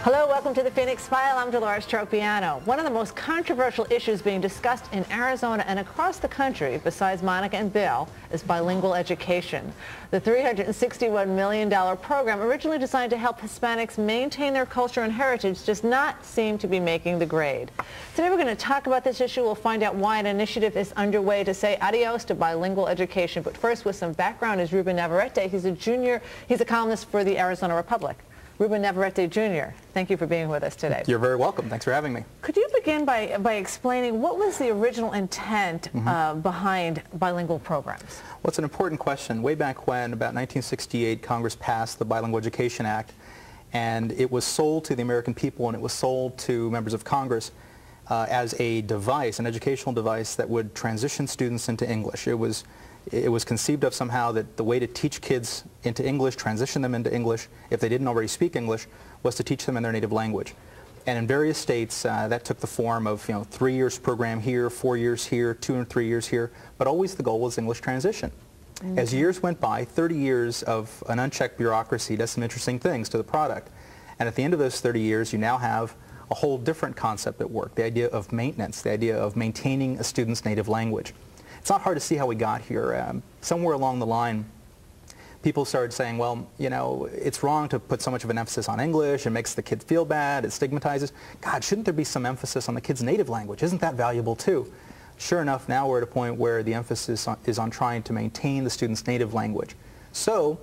Hello, welcome to the Phoenix File. I'm Dolores Trafiano. One of the most controversial issues being discussed in Arizona and across the country, besides Monica and Bill, is bilingual education. The $361 million program, originally designed to help Hispanics maintain their culture and heritage, does not seem to be making the grade. Today we're going to talk about this issue. We'll find out why an initiative is underway to say adios to bilingual education. But first, with some background, is Ruben Navarrette. He's a columnist for the Arizona Republic. Ruben Navarrette Jr., thank you for being with us today. You're very welcome. Thanks for having me. Could you begin by explaining what was the original intent behind bilingual programs? Well, it's an important question. Way back when, about 1968, Congress passed the Bilingual Education Act, and it was sold to the American people, and it was sold to members of Congress as a device, an educational device that would transition students into English. It was conceived of somehow that the way to teach kids into English, transition them into English, if they didn't already speak English, was to teach them in their native language. And in various states, that took the form of 3 years program here, 4 years here, 2 and 3 years here, but always the goal was English transition. As years went by, 30 years of an unchecked bureaucracy does some interesting things to the product. And at the end of those 30 years, you now have a whole different concept at work, the idea of maintenance, the idea of maintaining a student's native language. It's not hard to see how we got here. Somewhere along the line, people started saying, well, it's wrong to put so much of an emphasis on English. It makes the kids feel bad. It stigmatizes. God, shouldn't there be some emphasis on the kid's native language? Isn't that valuable too? Sure enough, now we're at a point where the emphasis is on trying to maintain the student's native language. So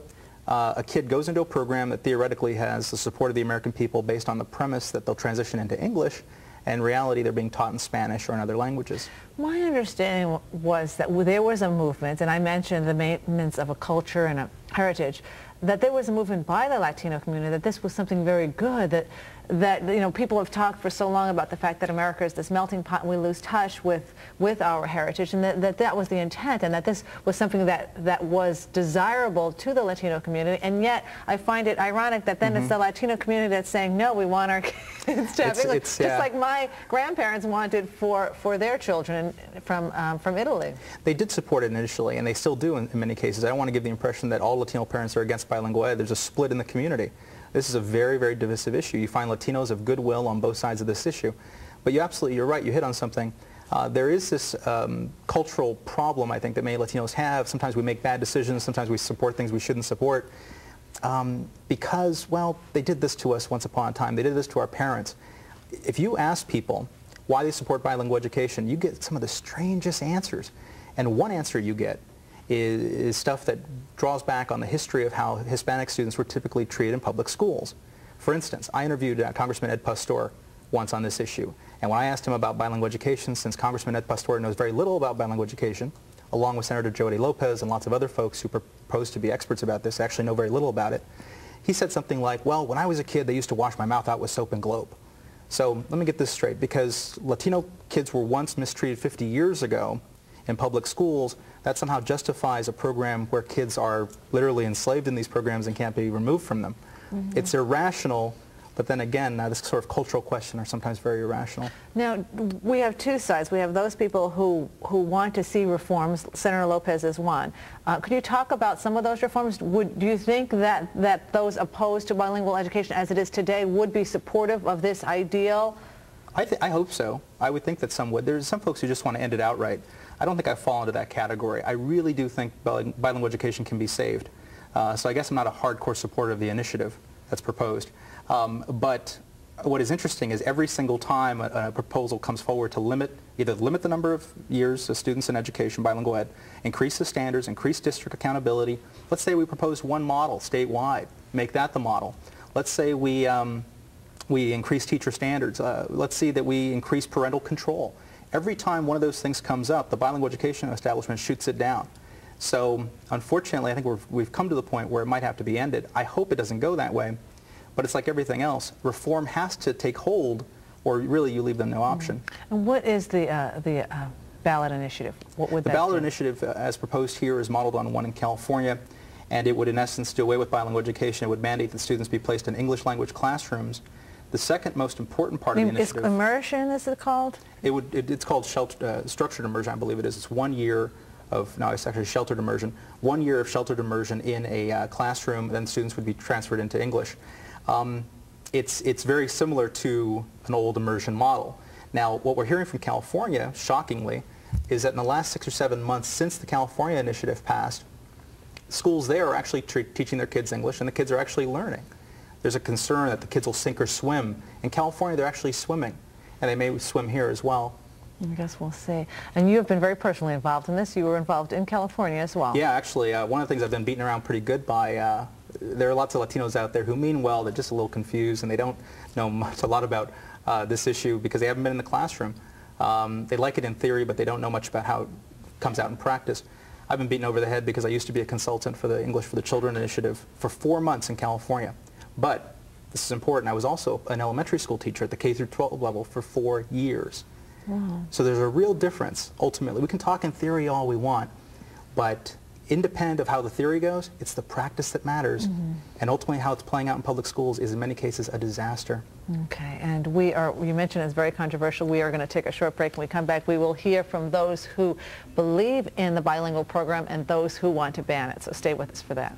a kid goes into a program that theoretically has the support of the American people based on the premise that they'll transition into English. In reality, they're being taught in Spanish or in other languages. My understanding was that there was a movement, and I mentioned the maintenance of a culture and a heritage, that there was a movement by the Latino community that this was something very good, that people have talked for so long about the fact that America is this melting pot and we lose touch with our heritage, and that was the intent, and that this was something that was desirable to the Latino community. And yet I find it ironic that then it's the Latino community that's saying, no, we want our kids to have English, just like my grandparents wanted for their children from Italy. They did support it initially, and they still do in many cases. I don't want to give the impression that all Latino parents are against bilingual ed. There's a split in the community. This is a very, very divisive issue. You find Latinos of goodwill on both sides of this issue. But you're right, you hit on something. There is this cultural problem, I think, that many Latinos have. Sometimes we make bad decisions, sometimes we support things we shouldn't support. Because, well, they did this to us once upon a time. They did this to our parents. If you ask people why they support bilingual education, you get some of the strangest answers. And one answer you get is stuff that draws back on the history of how Hispanic students were typically treated in public schools. For instance, I interviewed Congressman Ed Pastor once on this issue, and when I asked him about bilingual education, since Congressman Ed Pastor knows very little about bilingual education, along with Senator Jody Lopez and lots of other folks who propose to be experts about this, actually know very little about it, he said something like, well, when I was a kid, they used to wash my mouth out with soap and Globe. So let me get this straight, because Latino kids were once mistreated 50 years ago in public schools, that somehow justifies a program where kids are literally enslaved in these programs and can't be removed from them. It's irrational, but then again, this sort of cultural question are sometimes very irrational. Now, we have two sides. We have those people who want to see reforms. Senator Lopez is one. Could you talk about some of those reforms? Do you think that those opposed to bilingual education as it is today would be supportive of this ideal? I hope so. I would think that some would. There's some folks who just want to end it outright. I don't think I fall into that category. I really do think bilingual education can be saved. So I guess I'm not a hardcore supporter of the initiative that's proposed. But what is interesting is every single time a proposal comes forward to either limit the number of years of students in education, bilingual ed, increase the standards, increase district accountability. Let's say we propose one model statewide, make that the model. Let's say we increase teacher standards. Let's see that we increase parental control. Every time one of those things comes up, the bilingual education establishment shoots it down. So unfortunately, I think we've come to the point where it might have to be ended. I hope it doesn't go that way, but it's like everything else. Reform has to take hold, or really you leave them no option. And what is the ballot initiative? What would the ballot initiative, as proposed here, is modeled on one in California, and it would in essence do away with bilingual education. It would mandate that students be placed in English language classrooms. The second most important part of the initiative... Is immersion, is it called? It's called structured immersion, I believe it is. It's 1 year of, no, it's actually sheltered immersion. 1 year of sheltered immersion in a classroom, then students would be transferred into English. it's very similar to an old immersion model. Now, what we're hearing from California, shockingly, is that in the last 6 or 7 months since the California initiative passed, schools there are actually teaching their kids English, and the kids are actually learning. There's a concern that the kids will sink or swim. In California, they're actually swimming, and they may swim here as well. I guess we'll see. And you have been very personally involved in this. You were involved in California as well. Yeah, actually, one of the things I've been beaten around pretty good by, there are lots of Latinos out there who mean well, they're just a little confused, and they don't know a lot about this issue because they haven't been in the classroom. They like it in theory, but they don't know much about how it comes out in practice. I've been beaten over the head because I used to be a consultant for the English for the Children initiative for 4 months in California. But this is important. I was also an elementary school teacher at the K through 12 level for 4 years. Wow. So there's a real difference, ultimately. We can talk in theory all we want, but independent of how the theory goes, it's the practice that matters. And ultimately how it's playing out in public schools is in many cases a disaster. Okay, and you mentioned it's very controversial. We are going to take a short break. When we come back, we will hear from those who believe in the bilingual program and those who want to ban it. So stay with us for that.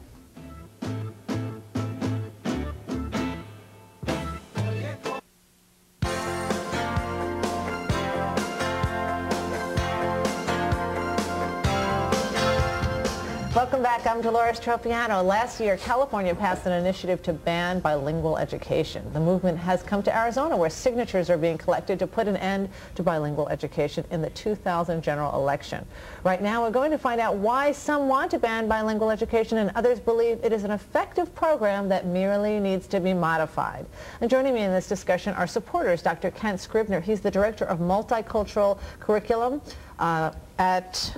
Welcome back. I'm Dolores Trafiano. Last year, California passed an initiative to ban bilingual education. The movement has come to Arizona, where signatures are being collected to put an end to bilingual education in the 2000 general election. Right now, we're going to find out why some want to ban bilingual education and others believe it is an effective program that merely needs to be modified. And joining me in this discussion are supporters. Dr. Kent Scribner, he's the Director of Multicultural Curriculum at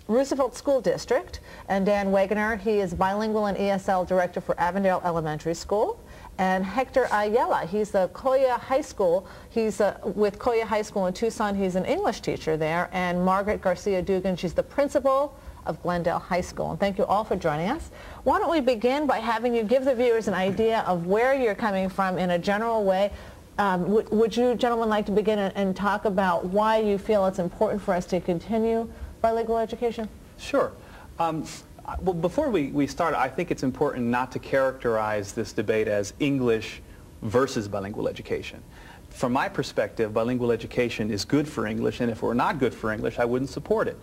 Roosevelt School District, and Dan Wegener, he is Bilingual and ESL Director for Avondale Elementary School, and Hector Ayala, he's the Coya High School, he's with Coya High School in Tucson, he's an English teacher there, and Margaret Garcia Dugan, she's the principal of Glendale High School. And thank you all for joining us. Why don't we begin by having you give the viewers an idea of where you're coming from in a general way. Would you gentlemen like to begin and talk about why you feel it's important for us to continue bilingual education? Sure. Well, before we start, I think it's important not to characterize this debate as English versus bilingual education. From my perspective, bilingual education is good for English, and if it were not good for English, I wouldn't support it.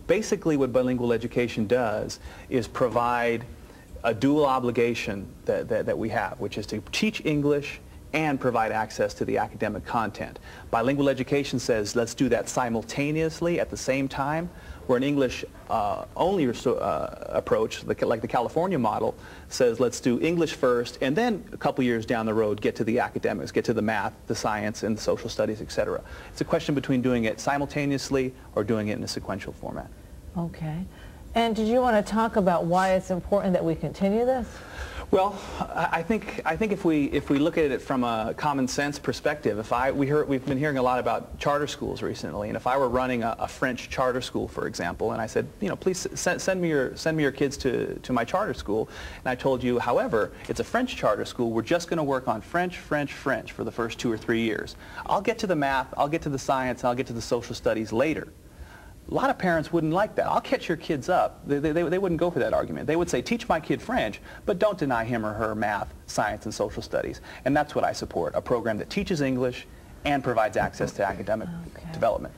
Basically, what bilingual education does is provide a dual obligation that we have, which is to teach English and provide access to the academic content. Bilingual education says let's do that simultaneously at the same time, where an English only approach, like the California model, says let's do English first and then a couple years down the road get to the academics, get to the math, the science, and the social studies, etc. It's a question between doing it simultaneously or doing it in a sequential format. Okay. And did you want to talk about why it's important that we continue this? Well, I think if we look at it from a common sense perspective, we've been hearing a lot about charter schools recently, and if I were running a French charter school, for example, and I said, you know, please send me your kids to my charter school, and I told you, however, it's a French charter school, we're just going to work on French for the first 2 or 3 years. I'll get to the math, I'll get to the science, and I'll get to the social studies later. A lot of parents wouldn't like that. I'll catch your kids up. They wouldn't go for that argument. They would say, teach my kid French, but don't deny him or her math, science, and social studies. And that's what I support, a program that teaches English and provides access to academic development.